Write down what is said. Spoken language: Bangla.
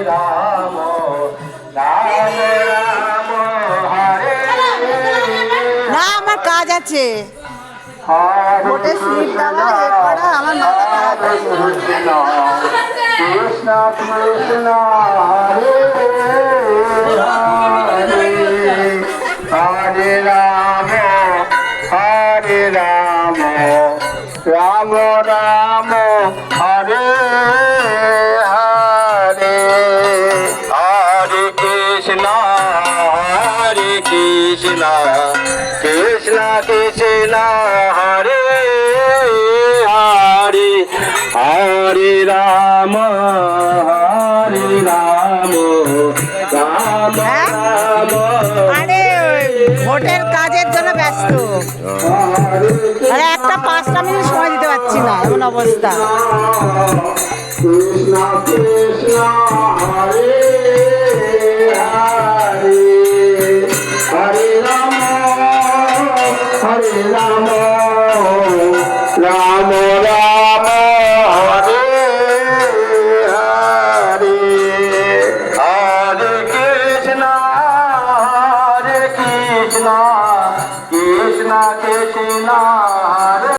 রাম রাম রাম হরে না আমার কাজ আছে হরে ভোটের স্লিপ দেওয়া এ করা আমার মাথা খারাপ হয়ে কৃষ্ণ কৃষ্ণ কৃষ্ণ হরে হরে হরে রাম রাম রাম হরে হরে হরে কৃষ্ণ কৃষ্ণ কৃষ্ণ হরে হরে হরে রাম রাম রাম আরে ভোটের কাজের জন্য ব্যস্ত আরে একটা 5টা মিনিট সময় দিতে পারছি না এমন অবস্থা কৃষ্ণ কৃষ্ণ হরে হরে হরে রাম রাম রাম হরে হরে হরে কৃষ্ণ কৃষ্ণ কৃষ্ণ